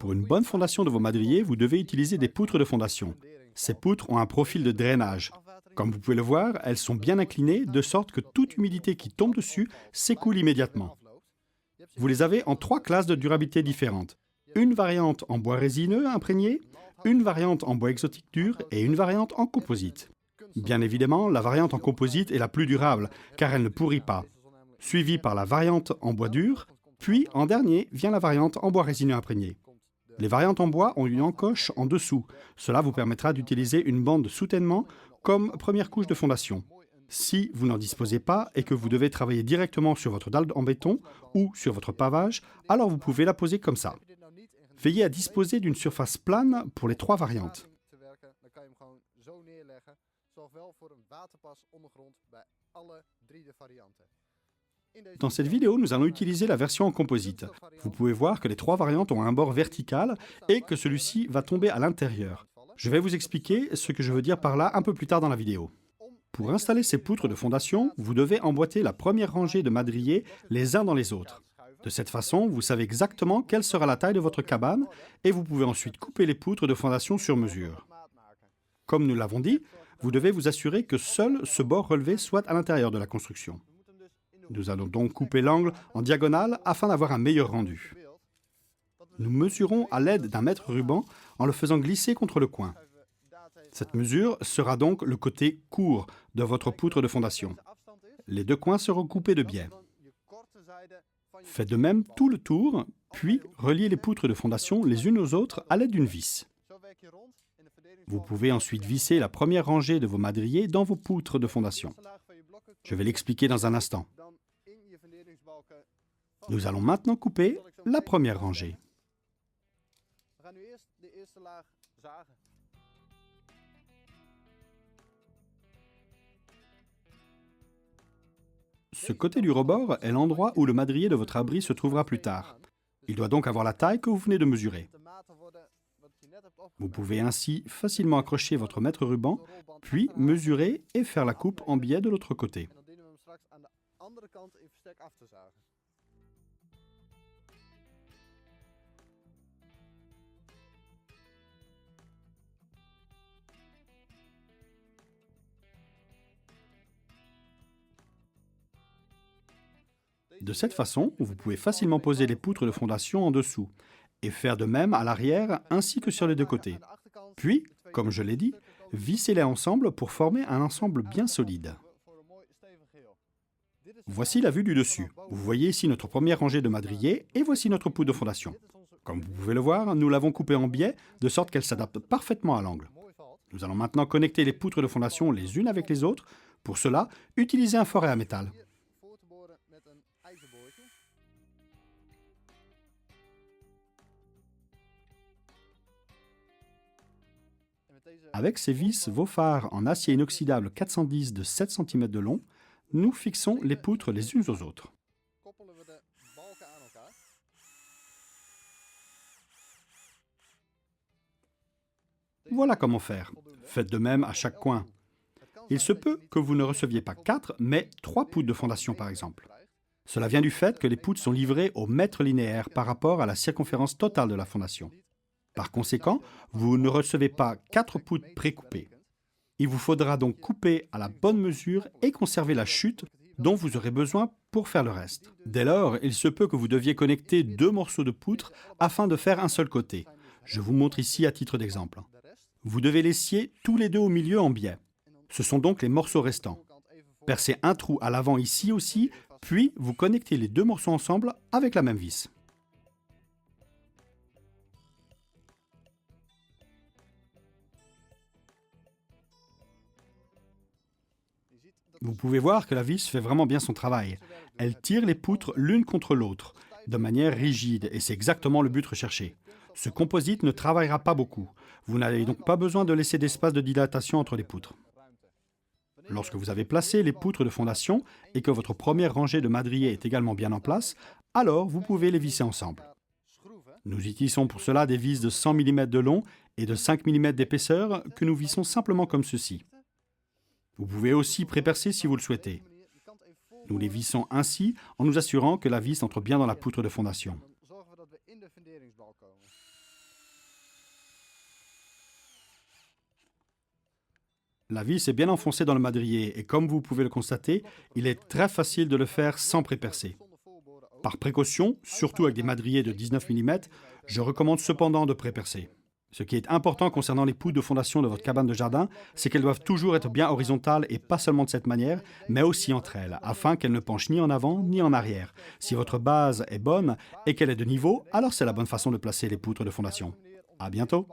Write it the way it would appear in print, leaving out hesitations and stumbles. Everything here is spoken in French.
Pour une bonne fondation de vos madriers, vous devez utiliser des poutres de fondation. Ces poutres ont un profil de drainage. Comme vous pouvez le voir, elles sont bien inclinées de sorte que toute humidité qui tombe dessus s'écoule immédiatement. Vous les avez en 3 classes de durabilité différentes. Une variante en bois résineux imprégné, une variante en bois exotique dur et une variante en composite. Bien évidemment, la variante en composite est la plus durable car elle ne pourrit pas. Suivie par la variante en bois dur, puis en dernier vient la variante en bois résineux imprégné. Les variantes en bois ont une encoche en dessous. Cela vous permettra d'utiliser une bande de soutènement comme première couche de fondation. Si vous n'en disposez pas et que vous devez travailler directement sur votre dalle en béton ou sur votre pavage, alors vous pouvez la poser comme ça. Veillez à disposer d'une surface plane pour les 3 variantes. Dans cette vidéo, nous allons utiliser la version en composite. Vous pouvez voir que les 3 variantes ont un bord vertical et que celui-ci va tomber à l'intérieur. Je vais vous expliquer ce que je veux dire par là un peu plus tard dans la vidéo. Pour installer ces poutres de fondation, vous devez emboîter la première rangée de madriers les uns dans les autres. De cette façon, vous savez exactement quelle sera la taille de votre cabane et vous pouvez ensuite couper les poutres de fondation sur mesure. Comme nous l'avons dit, vous devez vous assurer que seul ce bord relevé soit à l'intérieur de la construction. Nous allons donc couper l'angle en diagonale afin d'avoir un meilleur rendu. Nous mesurons à l'aide d'un mètre ruban en le faisant glisser contre le coin. Cette mesure sera donc le côté court de votre poutre de fondation. Les 2 coins seront coupés de biais. Faites de même tout le tour, puis reliez les poutres de fondation les unes aux autres à l'aide d'une vis. Vous pouvez ensuite visser la première rangée de vos madriers dans vos poutres de fondation. Je vais l'expliquer dans un instant. Nous allons maintenant couper la première rangée. Ce côté du rebord est l'endroit où le madrier de votre abri se trouvera plus tard. Il doit donc avoir la taille que vous venez de mesurer. Vous pouvez ainsi facilement accrocher votre mètre ruban, puis mesurer et faire la coupe en biais de l'autre côté. De cette façon, vous pouvez facilement poser les poutres de fondation en dessous et faire de même à l'arrière ainsi que sur les 2 côtés. Puis, comme je l'ai dit, vissez-les ensemble pour former un ensemble bien solide. Voici la vue du dessus. Vous voyez ici notre première rangée de madriers et voici notre poutre de fondation. Comme vous pouvez le voir, nous l'avons coupée en biais de sorte qu'elle s'adapte parfaitement à l'angle. Nous allons maintenant connecter les poutres de fondation les unes avec les autres. Pour cela, utilisez un forêt à métal. Avec ces vis Vofar en acier inoxydable 410 de 7 cm de long, nous fixons les poutres les unes aux autres. Voilà comment faire. Faites de même à chaque coin. Il se peut que vous ne receviez pas 4, mais 3 poutres de fondation par exemple. Cela vient du fait que les poutres sont livrées au mètre linéaire par rapport à la circonférence totale de la fondation. Par conséquent, vous ne recevez pas 4 poutres précoupées. Il vous faudra donc couper à la bonne mesure et conserver la chute dont vous aurez besoin pour faire le reste. Dès lors, il se peut que vous deviez connecter 2 morceaux de poutre afin de faire un seul côté. Je vous montre ici à titre d'exemple. Vous devez les scier tous les 2 au milieu en biais. Ce sont donc les morceaux restants. Percez un trou à l'avant ici aussi, puis vous connectez les 2 morceaux ensemble avec la même vis. Vous pouvez voir que la vis fait vraiment bien son travail. Elle tire les poutres l'une contre l'autre, de manière rigide, et c'est exactement le but recherché. Ce composite ne travaillera pas beaucoup. Vous n'avez donc pas besoin de laisser d'espace de dilatation entre les poutres. Lorsque vous avez placé les poutres de fondation et que votre première rangée de madriers est également bien en place, alors vous pouvez les visser ensemble. Nous utilisons pour cela des vis de 100 mm de long et de 5 mm d'épaisseur que nous vissons simplement comme ceci. Vous pouvez aussi prépercer si vous le souhaitez. Nous les vissons ainsi en nous assurant que la vis entre bien dans la poutre de fondation. La vis est bien enfoncée dans le madrier et comme vous pouvez le constater, il est très facile de le faire sans prépercer. Par précaution, surtout avec des madriers de 19 mm, je recommande cependant de prépercer. Ce qui est important concernant les poutres de fondation de votre cabane de jardin, c'est qu'elles doivent toujours être bien horizontales et pas seulement de cette manière, mais aussi entre elles, afin qu'elles ne penchent ni en avant ni en arrière. Si votre base est bonne et qu'elle est de niveau, alors c'est la bonne façon de placer les poutres de fondation. À bientôt!